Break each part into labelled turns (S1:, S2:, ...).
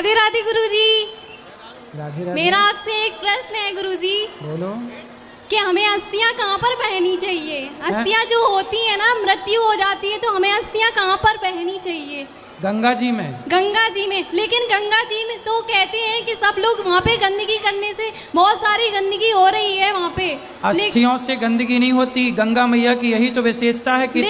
S1: राधे राधे गुरुजी।
S2: राधे राधे।
S1: मेरा आपसे एक प्रश्न है गुरुजी,
S2: बोलो।
S1: कि हमें अस्थियां कहाँ पर बहनी चाहिए? अस्थियां जो होती है ना, मृत्यु हो जाती है, तो हमें अस्थियां कहाँ पर बहनी चाहिए?
S2: गंगा जी में।
S1: गंगा जी में। लेकिन गंगा जी में तो कहते हैं कि सब लोग वहाँ पे गंदगी करने से बहुत सारी गंदगी हो रही है वहाँ पे।
S2: अस्थियों से गंदगी नहीं होती, गंगा मैया की यही तो विशेषता है कि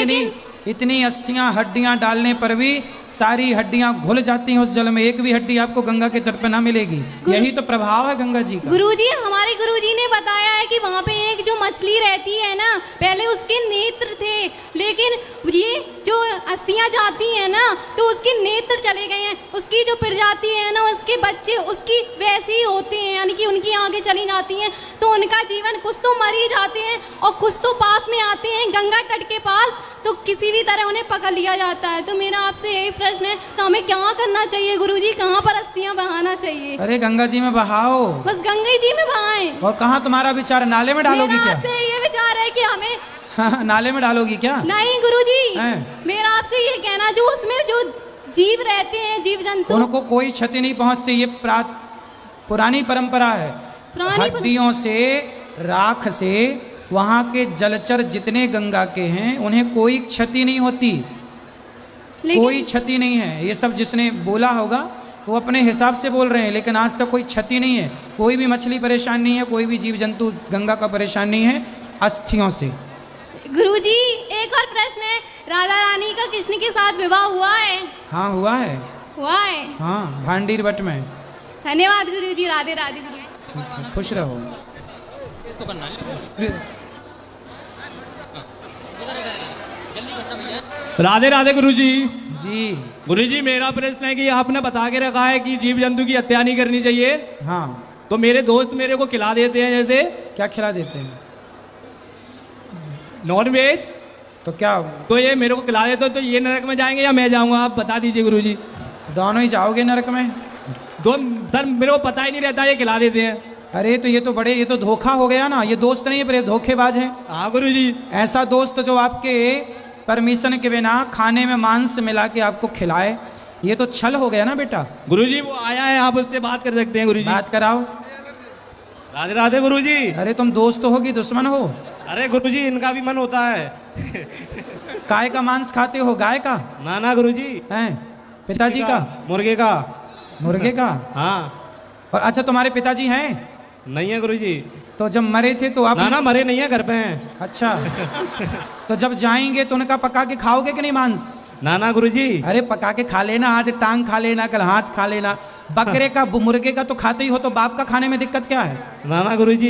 S2: इतनी अस्थियां हड्डियां डालने पर भी सारी हड्डियां घुल जाती हैं उस जल में, एक भी हड्डी आपको गंगा के तट पर ना मिलेगी। यही तो प्रभाव है गंगा जी का।
S1: गुरुजी, हमारे गुरुजी ने बताया है कि वहाँ पे एक जो मछली रहती है ना, पहले उसके नेत्र थे, लेकिन ये जो अस्थियां जाती हैं ना तो उसके नेत्र चले गए हैं। उसकी जो प्रजाति है ना, उसके बच्चे उसकी वैसे ही होते हैं, यानी कि उनकी आगे चली जाती हैं, तो उनका जीवन कुछ तो मर ही जाते हैं और कुछ तो पास में आते हैं गंगा तट के पास, तो किसी भी तरह उन्हें पकड़ लिया जाता है। तो मेरा आपसे यही प्रश्न है, तो हमें क्या करना चाहिए गुरुजी? कहाँ पर अस्थियां बहाना चाहिए?
S2: अरे गंगा जी में बहाओ,
S1: बस गंगा जी में बहाएं।
S2: और कहाँ तुम्हारा विचार, नाले में डालोगी क्या?
S1: आपसे ये विचार है कि हमें
S2: नाले में डालोगी क्या?
S1: नहीं गुरुजी, मेरा आपसे ये कहना, जो उसमें जो जीव रहते हैं, जीव जंतु,
S2: उनको कोई क्षति नहीं पहुंचती। ये पुरानी परंपरा है। हड्डियों से, राख से वहाँ के जलचर जितने गंगा के हैं उन्हें कोई क्षति नहीं होती, कोई क्षति नहीं है। ये सब जिसने बोला होगा वो अपने हिसाब से बोल रहे हैं, लेकिन आज तक कोई क्षति नहीं है। कोई भी मछली परेशान नहीं है, कोई भी जीव जंतु गंगा का परेशान नहीं है अस्थियों से।
S1: गुरुजी, एक और प्रश्न है, राधा रानी का कृष्ण के साथ विवाह हुआ है?
S2: हाँ हुआ है।
S1: हुआ है?
S2: हाँ, भांडीर बट में।
S1: धन्यवाद गुरुजी। राधे राधे गुरुजी।
S2: ठीक है, खुश रहो।
S3: राधे राधे गुरुजी।
S2: जी
S3: गुरुजी, मेरा प्रश्न है कि आपने बता के रखा है कि जीव जंतु की हत्या नहीं करनी चाहिए।
S2: हाँ,
S3: तो मेरे दोस्त मेरे को खिला देते हैं, जैसे
S2: क्या खिला देते हैं?
S3: Non veg.
S2: तो क्या,
S3: तो ये मेरे को खिला देते हो, तो ये नरक में जाएंगे या मैं जाऊंगा? आप बता दीजिए गुरुजी।
S2: दोनों ही जाओगे नरक में।
S3: सर मेरे को पता ही नहीं रहता, ये खिला देते हैं।
S2: अरे तो ये तो धोखा हो गया ना। ये दोस्त नहीं है पर ये धोखेबाज है।
S3: हाँ गुरुजी।
S2: ऐसा दोस्त जो आपके परमिशन के बिना खाने में मांस मिला के आपको खिलाए, ये तो छल हो गया ना बेटा।
S3: गुरुजी वो आया है, आप उससे बात कर सकते हैं गुरुजी।
S2: बात कराओ।
S3: राधे राधे गुरुजी।
S2: अरे तुम दोस्त हो कि दुश्मन हो?
S3: अरे गुरुजी, इनका भी मन होता है।
S2: काय का मांस खाते हो? गाय का?
S3: ना ना गुरुजी।
S2: हैं? पिताजी का?
S3: मुर्गे का।
S2: मुर्गे का?
S3: हाँ।
S2: और अच्छा, तुम्हारे पिताजी हैं?
S3: नहीं है गुरुजी।
S2: तो जब मरे थे तो आप?
S3: ना ना, मरे नहीं है, घर पे हैं।
S2: अच्छा। तो जब जाएंगे तो उनका पका के खाओगे कि नहीं मांस?
S3: ना ना गुरुजी।
S2: अरे पका के खा लेना, आज टांग खा लेना, कल हाथ खा लेना। बकरे का, मुर्गे का तो खाते ही हो, तो बाप का खाने में दिक्कत क्या है?
S3: ना ना गुरुजी।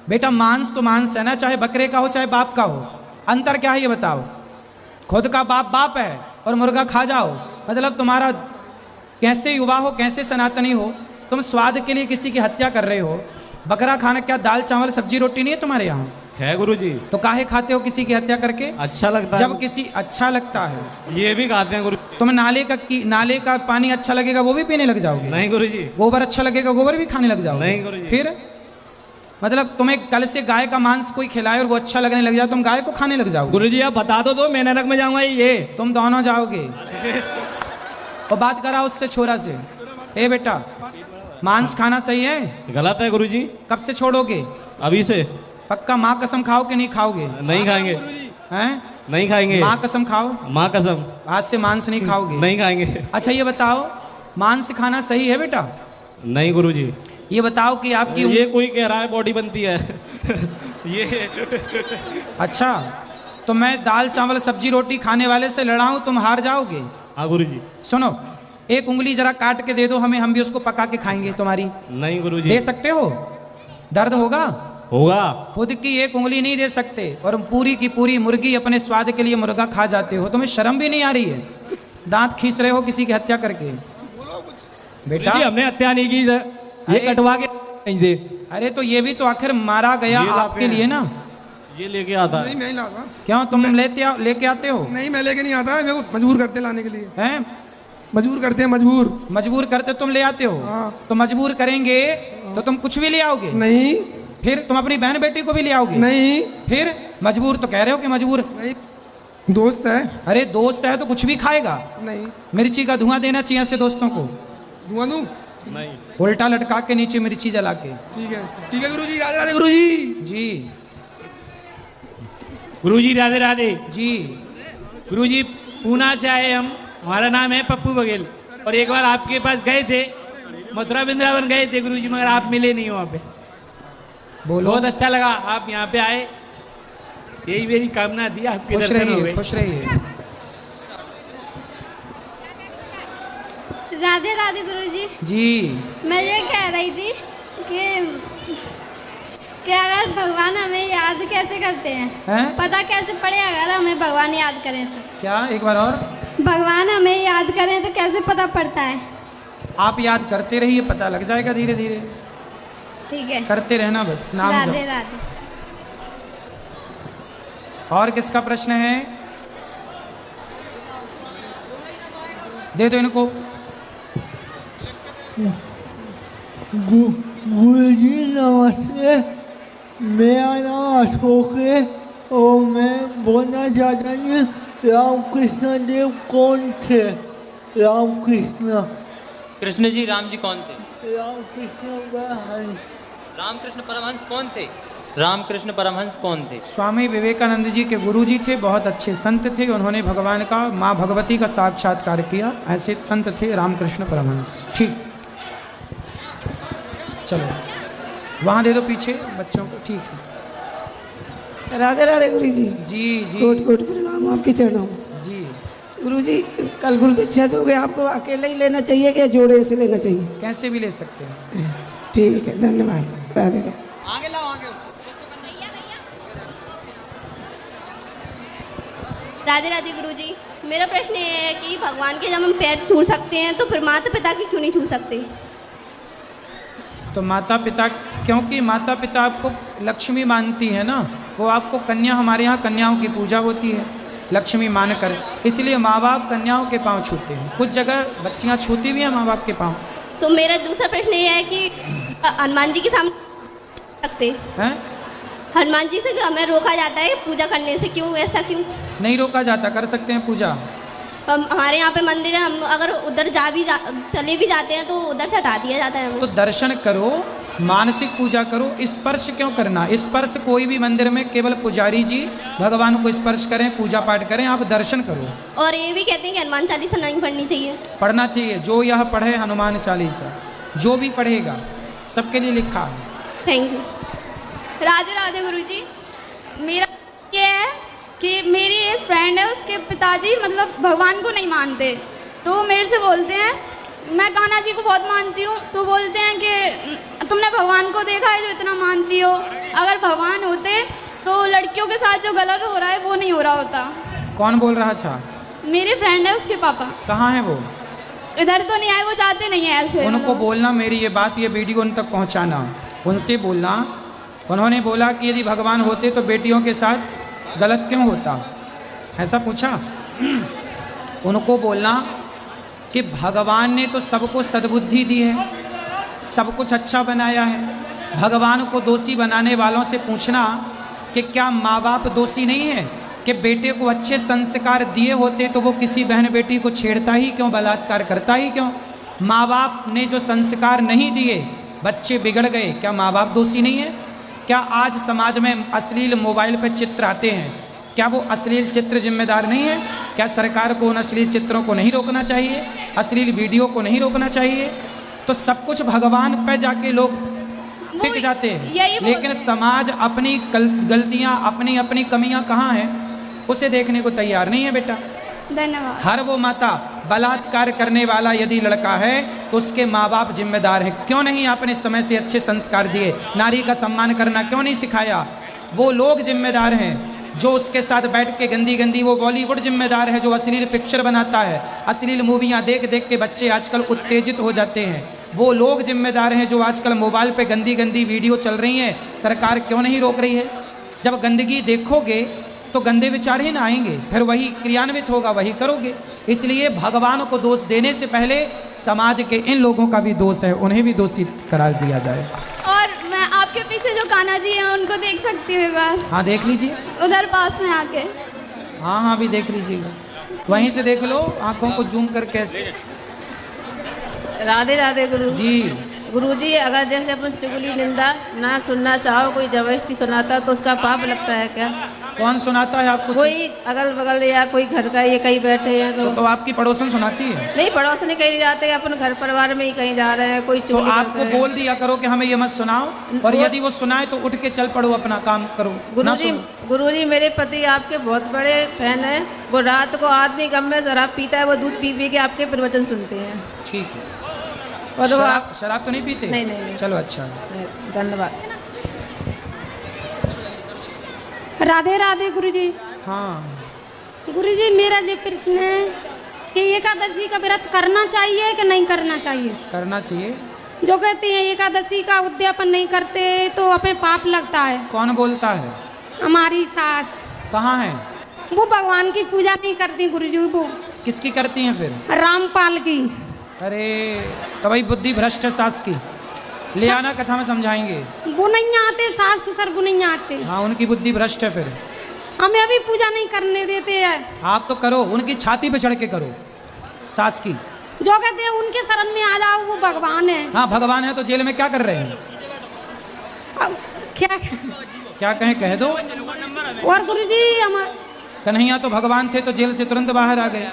S2: बेटा मांस तो मांस है ना, चाहे बकरे का हो चाहे बाप का हो। अंतर क्या है ये बताओ? खुद का बाप बाप है और मुर्गा खा जाओ, मतलब तुम्हारा कैसे युवा हो, कैसे सनातनी हो? तुम स्वाद के लिए किसी की हत्या कर रहे हो। बकरा खाना क्या दाल चावल सब्जी रोटी नहीं है तुम्हारे यहाँ?
S3: है गुरुजी।
S2: तो काहे खाते हो किसी की हत्या करके?
S3: अच्छा लगता है।
S2: जब किसी अच्छा लगता है,
S3: ये भी खाते हैं गुरु।
S2: तुम नाले का पानी अच्छा लगेगा वो भी पीने लग जाओगे?
S3: नहीं गुरुजी।
S2: गोबर अच्छा लगेगा गोबर भी खाने लग जाओगे?
S3: नहीं गुरुजी।
S2: फिर मतलब तुम्हें कल से गाय का मांस कोई खिलाए और वो अच्छा लगने लग जाए, तुम गाय को खाने लग जाओगे?
S3: गुरुजी आप बता दो मैं नरक में जाऊंगा ये?
S2: तुम दोनों जाओगे। और बात करा उससे, छोरा से, ए बेटा मांस खाना सही है?
S3: गलत है गुरुजी।
S2: कब से छोड़ोगे?
S3: अभी से।
S2: पक्का माँ कसम खाओ कि नहीं खाओगे?
S3: नहीं खाएंगे।
S2: हैं?
S3: नहीं खाएंगे।
S2: माँ कसम खाओ।
S3: माँ कसम।
S2: आज से मांस नहीं खाओगे?
S3: नहीं खाएंगे।
S2: अच्छा ये बताओ, मांस खाना सही है बेटा?
S3: नहीं गुरुजी।
S2: ये बताओ कि आपकी
S3: ये कोई कह रहा है बॉडी बनती है। ये
S2: अच्छा, तो मैं दाल चावल सब्जी रोटी खाने वाले से लड़ाऊं, तुम हार जाओगे?
S3: हाँ गुरुजी।
S2: सुनो, एक उंगली जरा काट के दे दो हमें, हम भी उसको पका के खाएंगे तुम्हारी।
S3: नहीं गुरुजी।
S2: दे सकते हो? दर्द होगा?
S3: होगा।
S2: खुद की एक उंगली नहीं दे सकते और पूरी की पूरी मुर्गी अपने स्वाद के लिए मुर्गा खा जाते हो। तुम्हें शर्म भी नहीं आ रही है? दांत खींच रहे हो किसी की हत्या करके। बेटा
S3: हमने हत्या नहीं की, ये कटवा के कहीं से।
S2: अरे तो ये भी तो आखिर मारा गया आपके लिए ना।
S3: ये लेके आता है।
S4: नहीं मैं ही लाता।
S2: क्यों तुम लेके आते हो?
S4: नहीं मैं लेके नहीं आता, मेरे को मजबूर करते लाने के लिए।
S2: हैं?
S4: मजबूर करते हैं,
S2: मजबूर करते तुम ले आते हो?
S4: हाँ।
S2: तो मजबूर करेंगे तो तुम कुछ भी ले आओगे?
S4: नहीं।
S2: फिर तुम अपनी बहन बेटी को भी ले आओगे?
S4: नहीं।
S2: फिर मजबूर तो कह रहे हो कि मजबूर
S4: नहीं, दोस्त है।
S2: अरे दोस्त है तो कुछ भी खाएगा?
S4: नहीं।
S2: मिर्ची का धुआं देना चाहिए ऐसे दोस्तों को।
S4: धुआं दूं?
S3: नहीं।
S2: उल्टा लटका के नीचे मिर्ची जला के।
S4: ठीक है गुरुजी, राधे राधे गुरुजी।
S2: जी
S5: गुरुजी राधे राधे।
S2: जी
S5: गुरुजी पूना से आए हम, हमारा नाम है पप्पू बघेल, और एक बार आपके पास गए थे, मथुरा वृंदावन गए थे गुरुजी, मगर आप मिले नहीं वहाँ पे।
S2: बोलो।
S5: बहुत अच्छा लगा आप यहाँ पे आए, यही मेरी कामना थी, आपके
S2: खुश
S5: दर्शन हो
S2: रहिए,
S5: गए।
S2: खुश रहिए।
S1: राधे राधे गुरुजी।
S2: जी
S1: मैं ये कह रही थी कि अगर भगवान हमें याद कैसे करते हैं, पता कैसे पड़े अगर हमें भगवान याद करें तो?
S2: क्या, एक बार और?
S1: भगवान हमें याद करें तो कैसे पता पड़ता है?
S2: आप याद करते रहिए, पता लग जाएगा धीरे धीरे।
S1: ठीक है,
S2: करते रहना बस, नाम
S1: राधे
S2: जप।
S1: राधे।
S2: और किसका प्रश्न है? दे दो इनको।
S6: गुरुजी नमस्ते, मेरा नाम अशोक है और मैं बोलना चाहता हूँ रामकृष्ण देव कौन थे? रामकृष्ण
S7: कृष्ण जी, राम जी कौन थे?
S6: रामकृष्ण परमहंस।
S7: रामकृष्ण परमहंस कौन थे? रामकृष्ण परमहंस कौन थे?
S2: स्वामी विवेकानंद जी के गुरुजी थे, बहुत अच्छे संत थे, उन्होंने भगवान का, माँ भगवती का साक्षात्कार किया, ऐसे संत थे रामकृष्ण परमहंस। ठीक, चलो वहाँ दे दो पीछे बच्चों को। ठीक है,
S8: राधे राधे गुरुजी।
S2: जी जी
S8: कोट कोट प्रणाम आपके चरणों में।
S2: जी।
S8: गुरुजी कल गुरु दीक्षा दोगे, आपको अकेले ही लेना चाहिए कि जोड़े से लेना चाहिए?
S2: कैसे भी ले सकते हैं।
S8: ठीक है, धन्यवाद। राधे राधे।
S7: आगे लाओ, आगे
S9: राधे राधे गुरुजी। मेरा प्रश्न ये है कि भगवान के जब हम पैर छू सकते हैं तो फिर माता पिता की क्यों नहीं छू सकते?
S2: तो माता पिता, क्योंकि माता पिता आपको लक्ष्मी मानती है ना, वो आपको कन्या, हमारे यहाँ कन्याओं की पूजा होती है लक्ष्मी मानकर, इसलिए माँ बाप कन्याओं के पाँव छूते हैं। कुछ जगह बच्चियाँ छूती भी हैं माँ बाप के पाँव।
S9: तो मेरा दूसरा प्रश्न ये है कि हनुमान जी के सामने सकते
S2: हैं?
S9: हनुमान जी से हमें रोका जाता है पूजा करने से, क्यों, ऐसा क्यों?
S2: नहीं रोका जाता, कर सकते हैं पूजा।
S9: हमारे यहाँ पे मंदिर है, हम अगर उधर चले भी जाते हैं तो उधर से हटा दिया जाता है हमें।
S2: तो दर्शन करो, मानसिक पूजा करो, स्पर्श क्यों करना? स्पर्श कोई भी मंदिर में केवल पुजारी जी भगवान को स्पर्श करें, पूजा पाठ करें, आप दर्शन करो।
S9: और ये भी कहते हैं कि हनुमान चालीसा नहीं पढ़नी चाहिए।
S2: पढ़ना चाहिए, जो यह पढ़े हनुमान चालीसा, जो भी पढ़ेगा सबके लिए लिखा है।
S9: Thank you.
S1: राधे राधे गुरुजी। मेरा ये है कि मेरी एक फ्रेंड है, उसके पिताजी मतलब भगवान को नहीं मानते, तो मेरे से बोलते हैं, मैं कान्हा जी को बहुत मानती हूँ, तो बोलते हैं कि तुमने भगवान को देखा है जो इतना मानती हो? अगर भगवान होते तो लड़कियों के साथ जो गलत हो रहा है वो नहीं हो रहा होता।
S2: कौन बोल रहा था?
S1: मेरी फ्रेंड है, उसके पापा।
S2: कहाँ है वो?
S1: इधर तो नहीं आए, वो चाहते नहीं है ऐसे।
S2: उनको बोलना, मेरी ये बात, ये वीडियो उन तक पहुँचाना, उनसे बोलना। उन्होंने बोला कि यदि भगवान होते तो बेटियों के साथ गलत क्यों होता, ऐसा पूछा। उनको बोलना कि भगवान ने तो सबको सद्बुद्धि दी है, सब कुछ अच्छा बनाया है। भगवान को दोषी बनाने वालों से पूछना कि क्या माँ बाप दोषी नहीं है? कि बेटे को अच्छे संस्कार दिए होते तो वो किसी बहन बेटी को छेड़ता ही क्यों, बलात्कार करता ही क्यों? माँ बाप ने जो संस्कार नहीं दिए, बच्चे बिगड़ गए, क्या माँ बाप दोषी नहीं है? क्या आज समाज में अश्लील मोबाइल पर चित्र आते हैं, क्या वो अश्लील चित्र जिम्मेदार नहीं है? क्या सरकार को उन अश्लील चित्रों को नहीं रोकना चाहिए, अश्लील वीडियो को नहीं रोकना चाहिए? तो सब कुछ भगवान पे जाके लोग टिक जाते हैं, लेकिन समाज अपनी गलतियां, अपनी अपनी कमियां कहाँ हैं उसे देखने को तैयार नहीं है बेटा।
S1: धन्यवाद।
S2: हर वो माता, बलात्कार करने वाला यदि लड़का है तो उसके माँ बाप जिम्मेदार हैं। क्यों नहीं आपने समय से अच्छे संस्कार दिए, नारी का सम्मान करना क्यों नहीं सिखाया? वो लोग जिम्मेदार हैं जो उसके साथ बैठ के गंदी गंदी, वो बॉलीवुड जिम्मेदार है जो अश्लील पिक्चर बनाता है, अश्लील मूवियाँ देख देख के बच्चे आजकल उत्तेजित हो जाते हैं। वो लोग जिम्मेदार हैं जो आजकल मोबाइल पे गंदी गंदी वीडियो चल रही हैं, सरकार क्यों नहीं रोक रही है? जब गंदगी देखोगे तो गंदे विचार ही ना आएंगे, फिर वही क्रियान्वित होगा, वही करोगे। इसलिए भगवान को दोष देने से पहले समाज के इन लोगों का भी दोष है, उन्हें भी दोषी करार दिया जाए।
S1: और मैं आपके पीछे जो कान्हा जी हैं उनको देख सकती हूँ एक बार?
S2: हाँ देख लीजिए,
S1: उधर पास में आके।
S2: हाँ हाँ भी देख लीजिएगा, वहीं से देख लो, आंखों को जूम कर कैसे।
S8: राधे राधे गुरु
S2: जी।
S8: गुरुजी, अगर जैसे अपन चुगली निंदा ना सुनना चाहो, कोई जबरदस्ती सुनाता तो उसका पाप लगता है क्या?
S2: कौन सुनाता है आपको?
S8: कोई अगल बगल या कोई घर का ये कहीं बैठे हैं
S2: तो आपकी पड़ोसन सुनाती है?
S8: नहीं, पड़ोस नहीं, कहीं जाते हैं, अपन घर परिवार में ही कहीं जा रहे हैं, कोई
S2: तो
S8: चुगली
S2: आपको
S8: करता है।
S2: बोल दिया करो कि हमें ये मत सुनाओ, और यदि वो सुनाए तो उठ के चल पड़ो, अपना काम करो, ना सुनो।
S8: गुरुजी, मेरे पति आपके बहुत बड़े फैन हैं। वो रात को आदमी गम में शराब पीता है, वो दूध पी पी के आपके प्रवचन सुनते हैं।
S2: ठीक है।
S8: और वो
S2: शराब तो नहीं पीते?
S8: नहीं, नहीं, नहीं।
S2: चलो अच्छा।
S8: धन्यवाद।
S1: राधे राधे गुरुजी।
S2: हाँ
S1: गुरुजी, मेरा ये प्रश्न है कि एकादशी का व्रत करना चाहिए कि नहीं करना चाहिए?
S2: करना चाहिए।
S1: जो कहते हैं एकादशी का उद्यापन नहीं करते तो हमें पाप लगता है।
S2: कौन बोलता है?
S1: हमारी सास।
S2: कहाँ है?
S1: वो भगवान की पूजा नहीं करती गुरुजी। वो
S2: किसकी करती हैं फिर?
S1: रामपाल की।
S2: अरे तो भाई बुद्धि भ्रष्ट है सास की। ले आना, कथा में समझाएंगे।
S1: वो नहीं आते, सास ससुर वो नहीं आते।
S2: हाँ, उनकी बुद्धि भ्रष्ट है, फिर
S1: हमें अभी पूजा नहीं करने देते हैं।
S2: आप तो करो, उनकी छाती पे चढ़ के करो, सास की।
S1: जो कहते हैं उनके शरण में आ जाओ, वो भगवान है।
S2: हाँ भगवान है, तो जेल में क्या कर रहे हैं?
S1: अब क्या
S2: क्या कहें, कह दो।
S1: और गुरुजी, हमारे
S2: कन्हैया तो भगवान थे, तो जेल से तुरंत बाहर आ गए।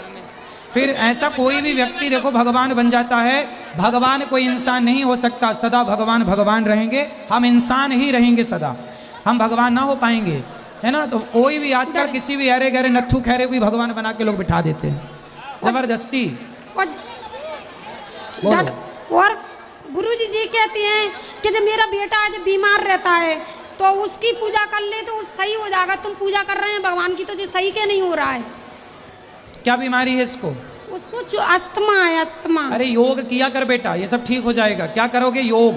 S2: फिर ऐसा कोई भी व्यक्ति देखो भगवान बन जाता है। भगवान कोई इंसान नहीं हो सकता, सदा भगवान भगवान रहेंगे। हम इंसान ही रहेंगे सदा, हम भगवान ना हो पाएंगे, है ना। तो कोई भी आजकल किसी भी अरे गहरे नत्थू खैरे भी भगवान बना के लोग बिठा देते हैं जबरदस्ती।
S1: और गुरुजी जी कहते हैं कि जब मेरा बेटा आज बीमार रहता है तो उसकी पूजा कर ले तो सही हो जाएगा। तुम पूजा कर रहे हैं भगवान की, तो जो सही के नहीं हो रहा है।
S2: क्या बीमारी है इसको?
S1: उसको जो अस्थमा है, अस्थमा।
S2: अरे योग किया कर बेटा, ये सब ठीक हो जाएगा। क्या करोगे? योग।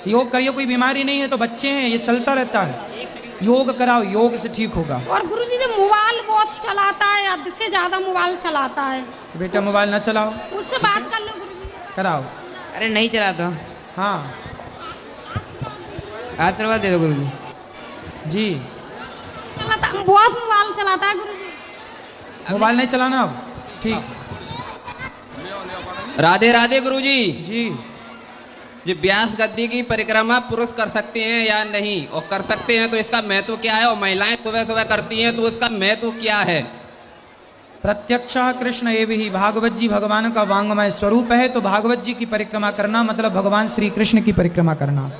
S2: योग करिए, कोई बीमारी नहीं है तो बच्चे हैं, ये चलता रहता है। योग कराओ, योग से ठीक होगा।
S1: और गुरुजी जो मोबाइल बहुत चलाता है, हद से ज्यादा मोबाइल चलाता है।
S2: तो बेटा मोबाइल ना चलाओ,
S1: उससे बात कर लो गुरुजी।
S2: कराओ।
S10: अरे नहीं चलाता।
S2: हाँ,
S10: आशीर्वाद दे दो गुरुजी।
S2: जी।
S1: बहुत मोबाइल चलाता है गुरुजी।
S2: मोबाइल नहीं चलाना अब, ठीक।
S10: राधे राधे गुरुजी।
S2: जी।
S10: जी, व्यास गद्दी की परिक्रमा पुरुष कर सकते हैं या नहीं, और कर सकते हैं तो इसका महत्व क्या है, और महिलाएं सुबह सुबह करती हैं तो उसका महत्व क्या है?
S2: प्रत्यक्षः कृष्ण एव ही, भागवत जी भगवान का वांगमय स्वरूप है। तो भागवत जी की परिक्रमा करना मतलब भगवान श्री कृष्ण की परिक्रमा करना।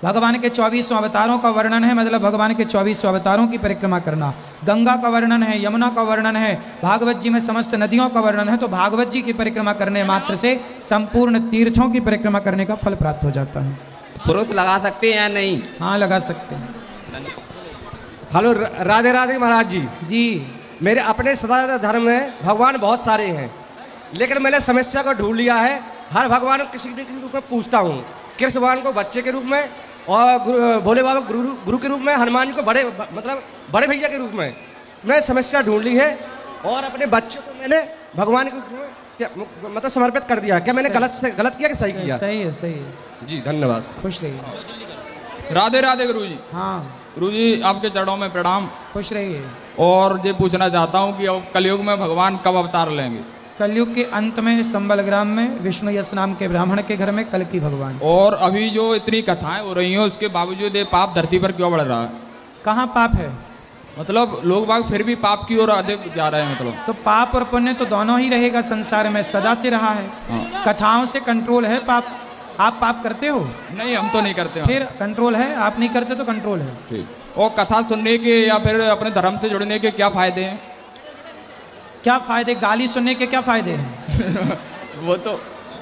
S2: भगवान के 24 अवतारों का वर्णन है, मतलब भगवान के 24 अवतारों की परिक्रमा करना। गंगा का वर्णन है, यमुना का वर्णन है, भागवत जी में समस्त नदियों का वर्णन है। तो भागवत जी की परिक्रमा करने मात्र से संपूर्ण तीर्थों की परिक्रमा करने का फल प्राप्त हो जाता है।
S10: पुरुष लगा सकते हैं या नहीं?
S2: हाँ, लगा सकते हैं।
S11: हेलो, राधे राधे महाराज जी।
S2: जी।
S11: मेरे अपने सनातन धर्म में भगवान बहुत सारे हैं, लेकिन मैंने समस्या को ढूंढ लिया है। हर भगवान को किसी न किसी रूप में पूछता हूँ। कृष्ण भगवान को बच्चे के रूप में, और भोले बाबा गुरु के रूप में, हनुमान जी को बड़े भैया के रूप में मैं समस्या ढूंढ ली है, और अपने बच्चे को मैंने भगवान के मतलब समर्पित कर दिया। क्या मैंने गलत किया कि सही किया?
S2: सही है, सही है।
S11: जी धन्यवाद।
S2: खुश रहिए।
S12: राधे राधे गुरुजी।
S2: हाँ
S12: गुरुजी, आपके चरणों में प्रणाम।
S2: खुश रहिए।
S12: और ये पूछना चाहता हूँ कि अब कलयुग में भगवान कब अवतार लेंगे?
S2: कलयुग के अंत में संबल ग्राम में विष्णु यश नाम के ब्राह्मण के घर में कल की भगवान।
S12: और अभी जो इतनी कथाएं हो रही हैं उसके बावजूद ये पाप धरती पर क्यों बढ़ रहा है?
S2: कहाँ पाप है?
S12: मतलब लोग बाग फिर भी पाप की ओर अधिक जा रहे हैं। मतलब
S2: तो पाप और पुण्य तो दोनों ही रहेगा संसार में, सदा से रहा है।
S12: हाँ।
S2: कथाओं से कंट्रोल है पाप। आप पाप करते हो?
S12: नहीं, हम तो नहीं करते।
S2: फिर कंट्रोल है, आप नहीं करते तो कंट्रोल है।
S12: ठीक। और कथा सुनने के या फिर अपने धर्म से जुड़ने के क्या फायदे हैं?
S2: क्या फायदे? गाली सुनने के क्या फायदे हैं?
S12: वो तो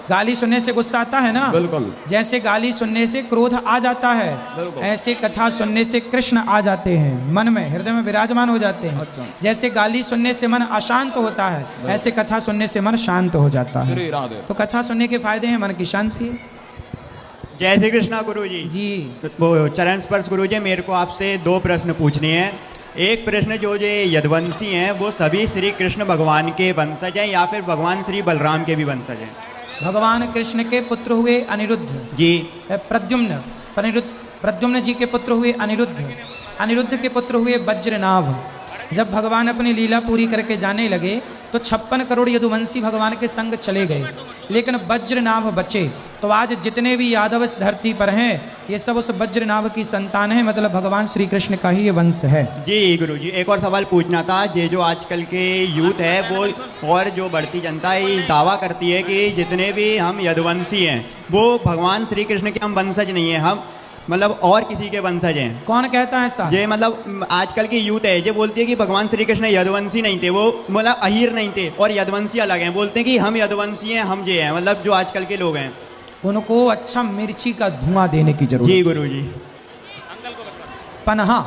S2: गाली सुनने से गुस्सा आता है ना।
S12: बिल्कुल।
S2: जैसे गाली सुनने से क्रोध आ जाता है, ऐसे कथा सुनने से कृष्ण आ जाते हैं, मन में हृदय में विराजमान हो जाते हैं।
S12: अच्छा।
S2: जैसे गाली सुनने से मन अशांत होता है, ऐसे कथा सुनने से मन शांत हो जाता है। तो कथा सुनने के फायदे हैं, मन की शांति।
S13: जय श्री कृष्णा गुरुजी।
S2: जी।
S13: वो चरण स्पर्श गुरुजी, मेरे को आपसे 2 प्रश्न पूछने हैं। एक प्रश्न, जो यदुवंशी हैं वो सभी श्री कृष्ण भगवान के वंशज हैं या फिर भगवान श्री बलराम के भी वंशज हैं?
S2: भगवान कृष्ण के पुत्र हुए अनिरुद्ध
S13: जी।
S2: प्रद्युम्न। प्रद्युम्न जी के पुत्र हुए अनिरुद्ध। अनिरुद्ध के पुत्र हुए वज्रनाभ। जब भगवान अपनी लीला पूरी करके जाने लगे तो 56 करोड़ यदुवंशी भगवान के संग चले गए। लेकिन वज्रनाभ बचे। तो आज जितने भी यादव इस धरती पर हैं ये सब उस वज्रनाभ की संतान है, मतलब भगवान श्री कृष्ण का ही ये वंश है।
S13: जी गुरुजी, एक और सवाल पूछना था। ये जो आजकल के यूथ है वो और जो बढ़ती जनता है ये दावा करती है कि जितने भी हम यदुवंशी हैं वो भगवान श्री कृष्ण के हम वंशज नहीं है, हम मतलब और किसी के वंशज हैं।
S2: कौन कहता है ऐसा?
S13: ये मतलब आजकल की यूथ है, ये बोलती है कि भगवान श्री कृष्ण यदुवंशी नहीं थे, वो मतलब अहीर नहीं थे और यदुवंशी अलग हैं। बोलते हैं कि हम यदुवंशी हैं, हम ये हैं, मतलब जो आजकल के लोग हैं।
S2: उनको अच्छा मिर्ची का धुआं देने की जरूरत।
S13: जी गुरुजी।
S2: पनहा,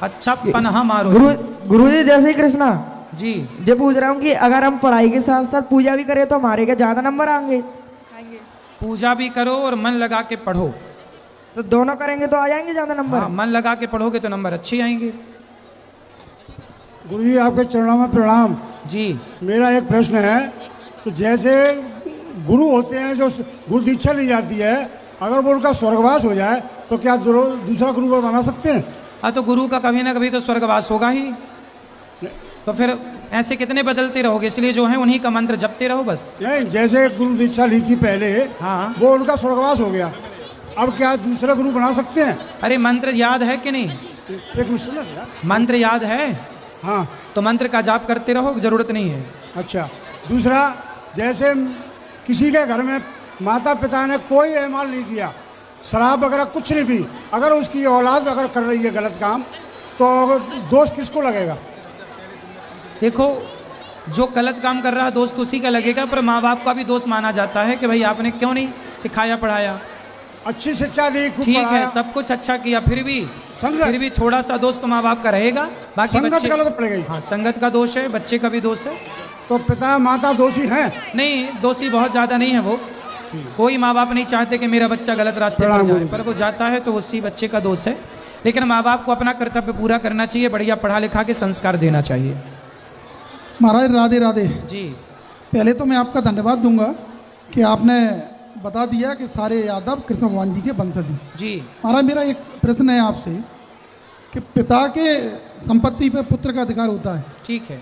S2: अच्छा पनहा मारो।
S14: गुरुजी जय श्री कृष्णा
S2: जी।
S14: जो पूछ रहा हूँ कि अगर हम पढ़ाई के साथ साथ पूजा भी करें तो हमारे क्या ज्यादा नंबर आएंगे?
S2: पूजा भी करो और मन लगा के पढ़ो,
S14: तो दोनों करेंगे तो आ जाएंगे ज्यादा नंबर।
S2: हाँ, मन लगा के पढ़ोगे तो नंबर अच्छे आएंगे।
S15: गुरुजी आपके चरणों में प्रणाम।
S2: जी।
S15: मेरा एक प्रश्न है, तो जैसे गुरु होते हैं जो गुरु दीक्षा ली जाती है, अगर वो उनका स्वर्गवास हो जाए तो क्या दूसरा गुरु को बना सकते हैं?
S2: हाँ, तो गुरु का कभी ना कभी तो स्वर्गवास होगा ही, तो फिर ऐसे कितने बदलते रहोगे, इसलिए जो है उन्हीं का मंत्र जपते रहो बस।
S15: नहीं, जैसे गुरु दीक्षा ली थी पहले,
S2: हाँ,
S15: वो उनका स्वर्गवास हो गया, अब क्या दूसरा गुरु बना सकते हैं?
S2: अरे मंत्र याद है कि नहीं?
S15: एक मिनट,
S2: मंत्र याद है?
S15: हाँ,
S2: तो मंत्र का जाप करते रहो, जरूरत नहीं है।
S15: अच्छा, दूसरा, जैसे किसी के घर में माता पिता ने कोई एमाल नहीं किया, शराब वगैरह कुछ नहीं पी, अगर उसकी औलाद अगर कर रही है गलत काम, तो दोष किसको लगेगा?
S2: देखो, जो गलत काम कर रहा है दोस्त उसी का लगेगा, पर माँ बाप का भी दोष माना जाता है कि भाई आपने क्यों नहीं सिखाया पढ़ाया।
S15: अच्छी शिक्षा दी,
S2: ठीक है, सब कुछ अच्छा किया, फिर भी थोड़ा सा दोष तो माँ बाप का रहेगा। बाकी
S15: संगत गलत पड़ेगी।
S2: हाँ, संगत का दोष है, बच्चे का भी दोष है।
S15: तो पिता माता दोषी हैं?
S2: नहीं, दोषी बहुत ज्यादा नहीं है वो। कोई माँ बाप नहीं चाहते कि मेरा बच्चा गलत रास्ते पर जाए, पर वो जाता है तो उसी बच्चे का दोष है। लेकिन माँ बाप को अपना कर्तव्य पूरा करना चाहिए, बढ़िया पढ़ा लिखा के संस्कार देना चाहिए।
S16: महाराज राधे राधे
S2: जी।
S16: पहले तो मैं आपका धन्यवाद दूंगा कि आपने बता दिया कि सारे यादव कृष्ण भगवान जी के वंशज हैं।
S2: जी।
S16: महाराज मेरा एक प्रश्न है आपसे कि पिता के संपत्ति पर पुत्र का अधिकार होता है।
S2: ठीक है।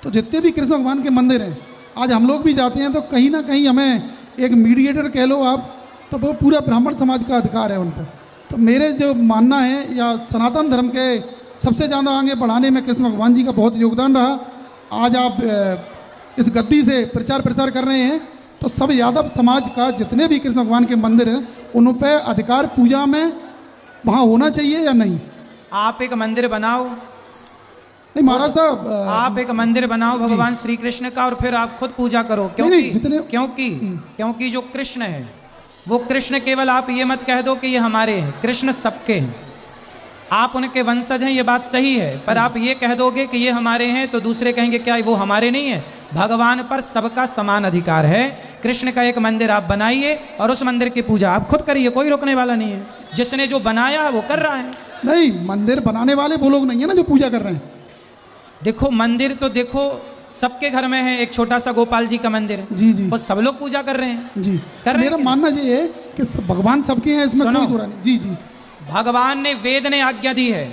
S16: तो जितने भी कृष्ण भगवान के मंदिर हैं, आज हम लोग भी जाते हैं तो कहीं ना कहीं हमें एक मीडिएटर कह लो आप, तो वो पूरा ब्राह्मण समाज का अधिकार है उन पर। तो मेरे जो मानना है, या सनातन धर्म के सबसे ज़्यादा आगे बढ़ाने में कृष्ण भगवान जी का बहुत योगदान रहा। आज आप इस गद्दी से प्रचार प्रसार कर रहे हैं, तो सब यादव समाज का जितने भी कृष्ण भगवान के मंदिर हैं उन पे अधिकार पूजा में वहाँ होना चाहिए या नहीं?
S2: आप एक मंदिर बनाओ।
S16: नहीं महाराज साहब,
S2: आप एक मंदिर बनाओ भगवान श्री कृष्ण का, और फिर आप खुद पूजा करो। क्योंकि जो कृष्ण है वो कृष्ण, केवल आप ये मत कह दो कि ये हमारे हैं, कृष्ण सबके हैं। आप उनके वंशज हैं, ये बात सही है, पर आप ये कह दोगे कि ये हमारे हैं तो दूसरे कहेंगे क्या वो हमारे नहीं है? भगवान पर सबका समान अधिकार है। कृष्ण का एक मंदिर आप बनाइए और उस मंदिर की पूजा आप खुद करिए, कोई रोकने वाला नहीं है। जिसने जो बनाया है वो कर रहा है।
S16: नहीं, मंदिर बनाने वाले वो लोग नहीं है ना जो पूजा कर रहे हैं।
S2: देखो, मंदिर तो देखो सबके घर में है, एक छोटा सा गोपाल जी का मंदिर है।
S16: जी जी।
S2: और सब लोग पूजा कर रहे हैं।
S16: जी,
S2: कर
S16: मेरा मानना ये है कि भगवान सबके हैं, इसमें कोई बुरा नहीं। जी जी।
S2: भगवान ने, वेद ने आज्ञा दी है,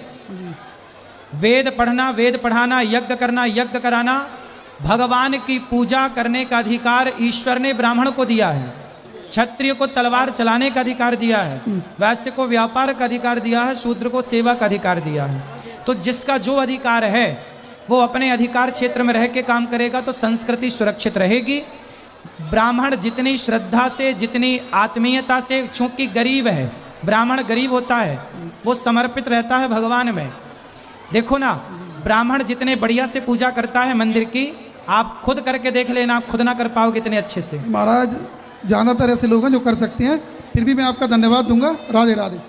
S2: वेद पढ़ना, वेद पढ़ाना, यज्ञ करना, यज्ञ कराना। भगवान की पूजा करने का अधिकार ईश्वर ने ब्राह्मण को दिया है, क्षत्रिय को तलवार चलाने का अधिकार दिया है, वैश्य को व्यापार का अधिकार दिया है, शूद्र को सेवा का अधिकार दिया है। तो जिसका जो अधिकार है वो अपने अधिकार क्षेत्र में रह के काम करेगा तो संस्कृति सुरक्षित रहेगी। ब्राह्मण जितनी श्रद्धा से, जितनी आत्मीयता से, चूंकि गरीब है, ब्राह्मण गरीब होता है, वो समर्पित रहता है भगवान में। देखो ना, ब्राह्मण जितने बढ़िया से पूजा करता है मंदिर की, आप खुद करके देख लेना, आप खुद ना कर पाओगे इतने अच्छे से।
S16: महाराज ज़्यादातर ऐसे लोग हैं जो कर सकते हैं, फिर भी मैं आपका धन्यवाद दूंगा। राधे राधे।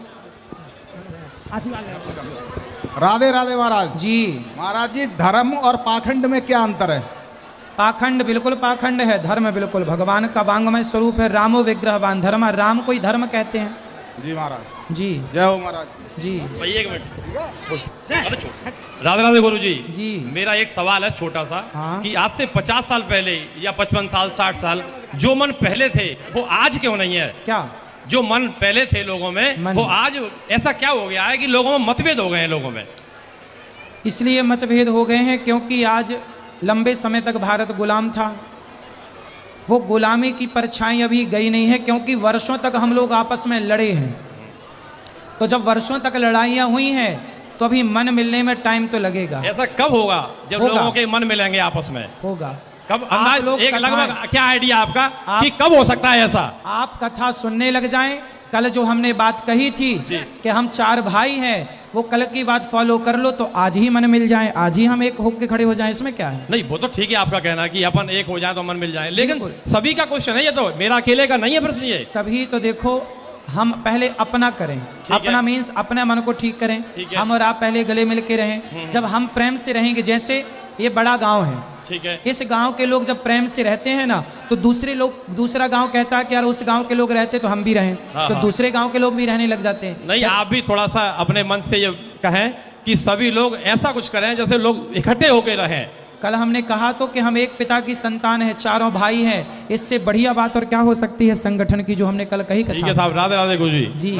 S17: राधे राधे महाराज
S2: जी।
S17: महाराज जी, धर्म और पाखंड में क्या अंतर है?
S2: पाखंड बिल्कुल पाखंड है, धर्म बिल्कुल भगवान का वांगमय स्वरूप है। रामो विग्रहवान धर्म, राम को ही धर्म कहते हैं।
S17: जी महाराज।
S2: जी।
S17: जय हो महाराज
S2: जी।
S18: भाई एक मिनट। राधे राधे गुरु जी। मेरा एक सवाल है छोटा सा।
S2: हाँ? कि
S18: आज से 50 साल पहले या 55 साल 60 साल जो मन पहले थे वो आज क्यों नहीं है?
S2: क्या
S18: जो मन पहले थे लोगों में वो आज ऐसा क्या हो गया है कि लोगों में मतभेद हो गए हैं लोगों में?
S2: इसलिए मतभेद हो गए हैं क्योंकि आज लंबे समय तक भारत गुलाम था। वो गुलामी की परछाई अभी गई नहीं है, क्योंकि वर्षों तक हम लोग आपस में लड़े हैं। तो जब वर्षों तक लड़ाइयाँ हुई हैं तो अभी मन मिलने में टाइम तो लगेगा।
S18: ऐसा कब होगा जब लोगों के मन मिलेंगे आपस में?
S2: होगा।
S18: कब अंदाज एक लगभग क्या आइडिया आपका कि कब हो सकता है ऐसा?
S2: आप कथा सुनने लग जाएं। कल जो हमने बात कही थी कि हम 4 भाई हैं, वो कल की बात फॉलो कर लो तो आज ही मन मिल जाए, आज ही हम एक होके खड़े हो जाएं। इसमें क्या है?
S18: नहीं वो तो ठीक है आपका कहना कि अपन एक हो जाए तो मन मिल जाए, लेकिन सभी का क्वेश्चन है ये, तो मेरा अकेले का नहीं है प्रश्न ये।
S2: सभी तो देखो, हम पहले अपना करें, अपना मीन्स अपने मन को ठीक करें। हम और आप पहले गले मिल के रहें। जब हम प्रेम से रहेंगे, जैसे ये बड़ा गांव है,
S18: ठीक है,
S2: इस गांव के लोग जब प्रेम से रहते हैं ना, तो दूसरा गांव कहता है कि यार उस गांव के लोग रहते तो हम भी रहें, तो दूसरे गांव के लोग भी रहने लग जाते हैं।
S18: नहीं आप भी थोड़ा सा अपने मन से ये कहें कि सभी लोग ऐसा कुछ करें जैसे लोग इकट्ठे होकर रहें।
S2: कल हमने कहा तो कि हम एक पिता की संतान है, 4 भाई हैं, इससे बढ़िया बात और क्या हो सकती है संगठन की, जो हमने कल कही।
S18: ठीक है साहब, राधे राधे गुरु जी।